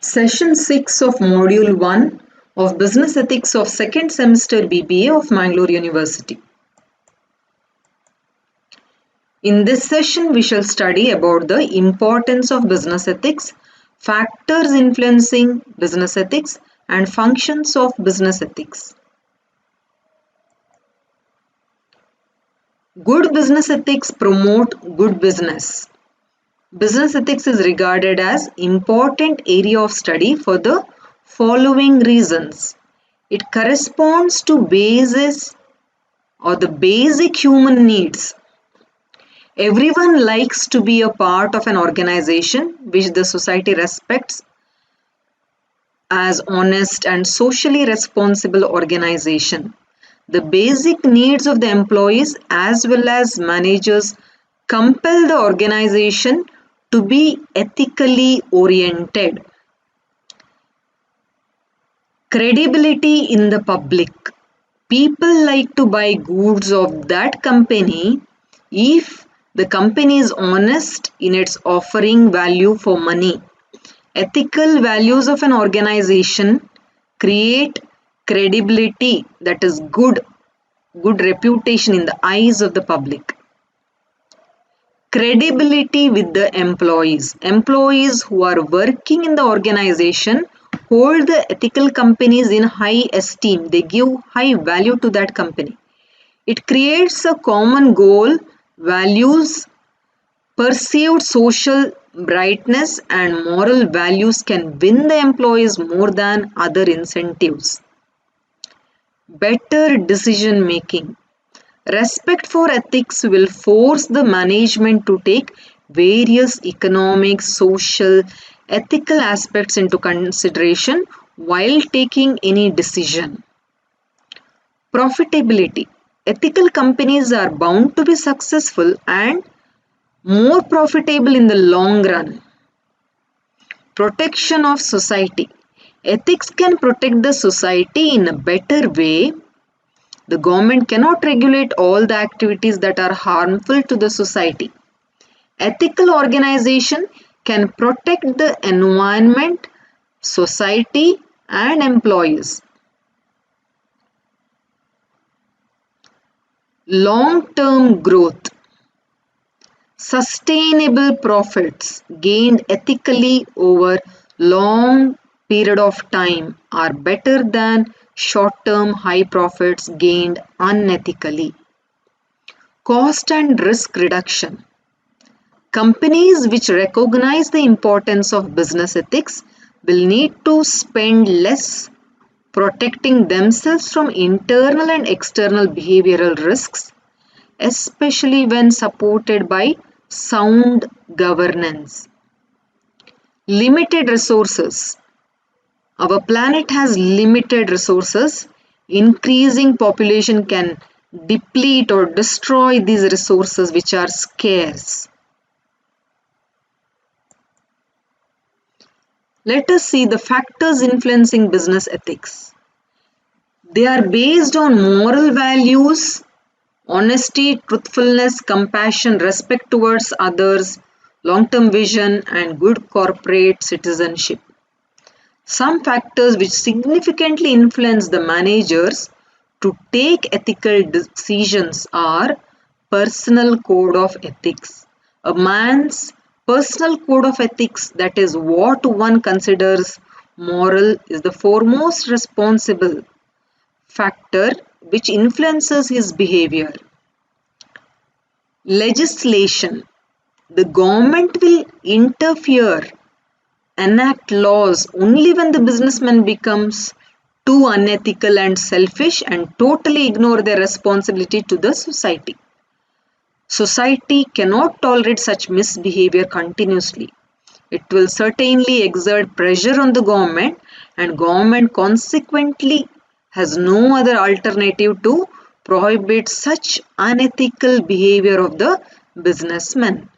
Session 6 of Module 1 of Business Ethics of second semester BBA of Mangalore University. In this session, we shall study about the importance of business ethics, factors influencing business ethics, and functions of business ethics. Good business ethics promote good business. Business ethics is regarded as important area of study for the following reasons. It corresponds to basis or the basic human needs. Everyone likes to be a part of an organization which the society respects as honest and socially responsible organization. The basic needs of the employees as well as managers compel the organization to be ethically oriented. Credibility in the public. People like to buy goods of that company if the company is honest in its offering value for money. Ethical values of an organization create credibility, that is good reputation in the eyes of the public. Credibility with the employees. Employees who are working in the organization hold the ethical companies in high esteem. They give high value to that company. It creates a common goal, values, perceived social brightness and moral values can win the employees more than other incentives. Better decision making. Respect for ethics will force the management to take various economic, social, ethical aspects into consideration while taking any decision. Profitability. Ethical companies are bound to be successful and more profitable in the long run. Protection of society. Ethics can protect the society in a better way. The government cannot regulate all the activities that are harmful to the society. Ethical organization can protect the environment, society, and employees. Long-term growth. Sustainable profits gained ethically over long period of time are better than short-term high profits gained unethically. Cost and risk reduction. Companies which recognize the importance of business ethics will need to spend less protecting themselves from internal and external behavioral risks, especially when supported by sound governance. Limited resources. Our planet has limited resources. Increasing population can deplete or destroy these resources which are scarce. Let us see the factors influencing business ethics. They are based on moral values, honesty, truthfulness, compassion, respect towards others, long-term vision, and good corporate citizenship. Some factors which significantly influence the managers to take ethical decisions are personal code of ethics. A man's personal code of ethics, that is what one considers moral, is the foremost responsible factor which influences his behavior. Legislation. The government will interfere, enact laws only when the businessman becomes too unethical and selfish and totally ignore their responsibility to the society. Society cannot tolerate such misbehavior continuously. It will certainly exert pressure on the government, and government consequently has no other alternative to prohibit such unethical behavior of the businessmen.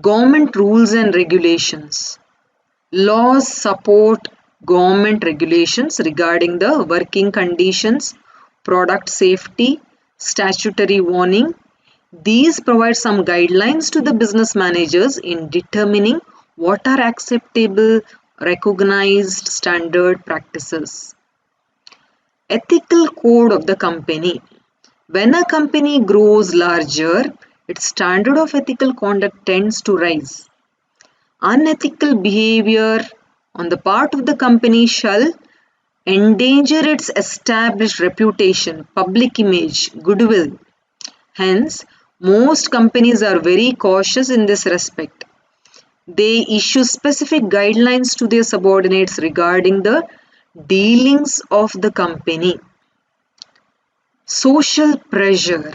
Government rules and regulations. Laws support government regulations regarding the working conditions, product safety, statutory warning. These provide some guidelines to the business managers in determining what are acceptable, recognized standard practices. Ethical code of the company. When a company grows larger, its standard of ethical conduct tends to rise. Unethical behavior on the part of the company shall endanger its established reputation, public image, goodwill. Hence, most companies are very cautious in this respect. They issue specific guidelines to their subordinates regarding the dealings of the company. Social pressure.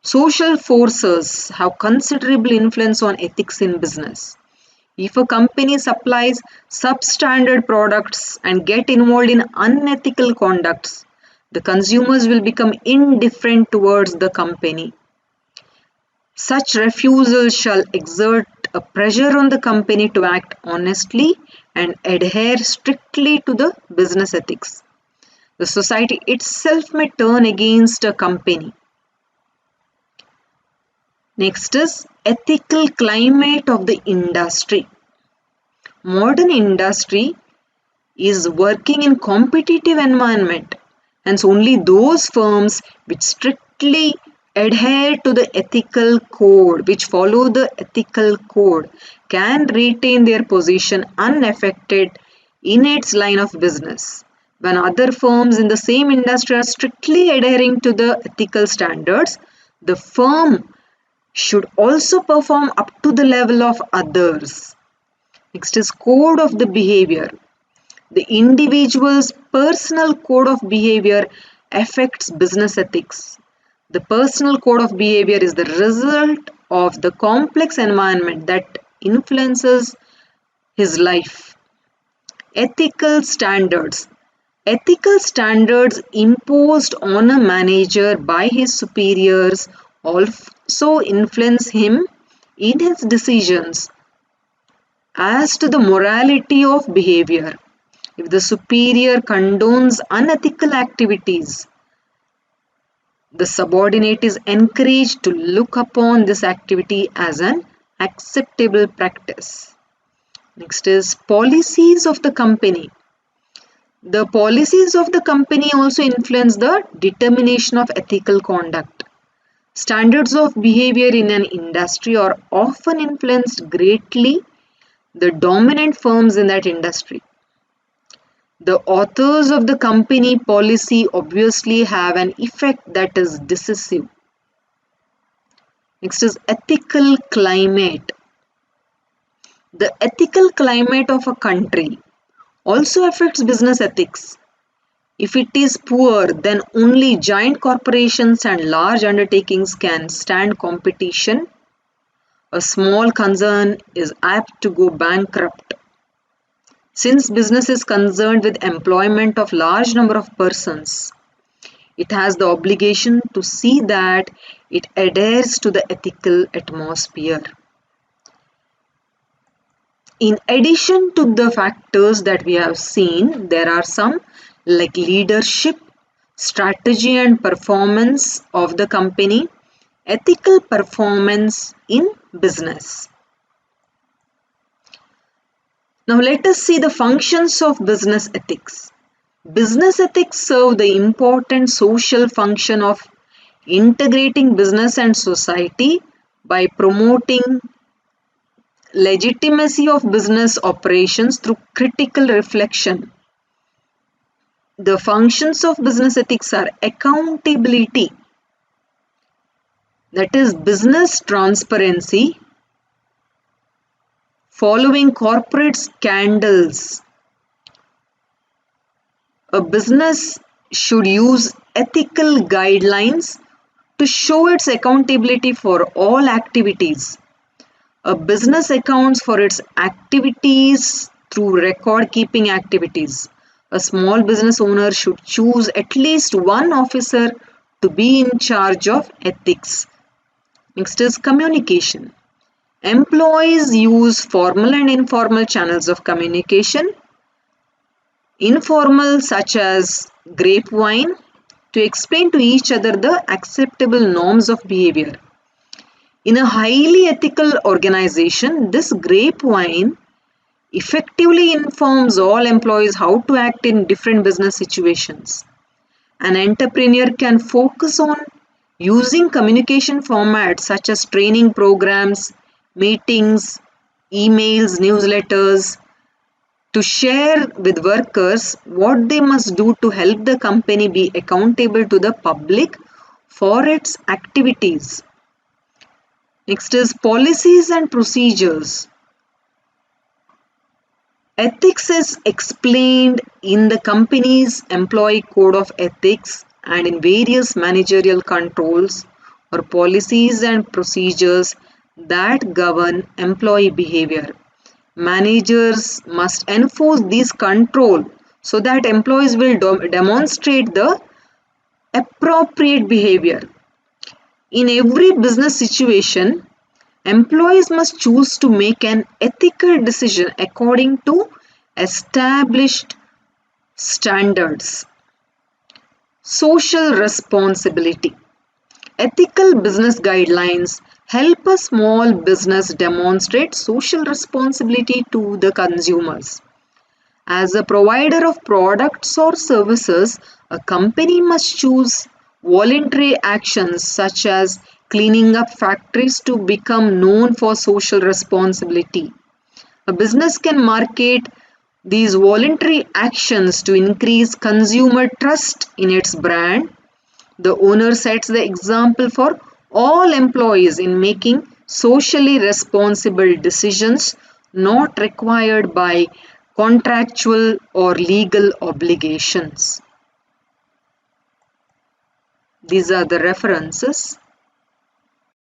Social forces have considerable influence on ethics in business. If a company supplies substandard products and get involved in unethical conducts, the consumers will become indifferent towards the company. Such refusal shall exert a pressure on the company to act honestly and adhere strictly to the business ethics. The society itself may turn against a company. Next is ethical climate of the industry. Modern industry is working in competitive environment, hence only those firms which strictly adhere to the ethical code, which follow the ethical code, can retain their position unaffected in its line of business. When other firms in the same industry are strictly adhering to the ethical standards, the firm should also perform up to the level of others. Next is code of the behavior. The individual's personal code of behavior affects business ethics. The personal code of behavior is the result of the complex environment that influences his life. Ethical standards. Ethical standards imposed on a manager by his superiors also influence him in his decisions as to the morality of behavior. If the superior condones unethical activities, the subordinate is encouraged to look upon this activity as an acceptable practice. Next is policies of the company. The policies of the company also influence the determination of ethical conduct. Standards of behavior in an industry are often influenced greatly the dominant firms in that industry. The authors of the company policy obviously have an effect that is decisive. Next is ethical climate. The ethical climate of a country also affects business ethics. If it is poor, then only giant corporations and large undertakings can stand competition. A small concern is apt to go bankrupt. Since business is concerned with employment of large number of persons, it has the obligation to see that it adheres to the ethical atmosphere. In addition to the factors that we have seen, there are some like leadership, strategy and performance of the company, ethical performance in business. Now let us see the functions of business ethics. Business ethics serve the important social function of integrating business and society by promoting legitimacy of business operations through critical reflection. The functions of business ethics are accountability, that is business transparency, following corporate scandals. A business should use ethical guidelines to show its accountability for all activities. A business accounts for its activities through record keeping activities. A small business owner should choose at least one officer to be in charge of ethics. Next is communication. Employees use formal and informal channels of communication. Informal, such as grapevine, to explain to each other the acceptable norms of behavior. In a highly ethical organization, this grapevine effectively informs all employees how to act in different business situations. An entrepreneur can focus on using communication formats such as training programs, meetings, emails, newsletters to share with workers what they must do to help the company be accountable to the public for its activities. Next is policies and procedures. Ethics is explained in the company's employee code of ethics and in various managerial controls or policies and procedures that govern employee behavior. Managers must enforce these controls so that employees will demonstrate the appropriate behavior. In every business situation, employees must choose to make an ethical decision according to established standards. Social responsibility. Ethical business guidelines help a small business demonstrate social responsibility to the consumers. As a provider of products or services, a company must choose voluntary actions such as cleaning up factories to become known for social responsibility. A business can market these voluntary actions to increase consumer trust in its brand. The owner sets the example for all employees in making socially responsible decisions not required by contractual or legal obligations. These are the references.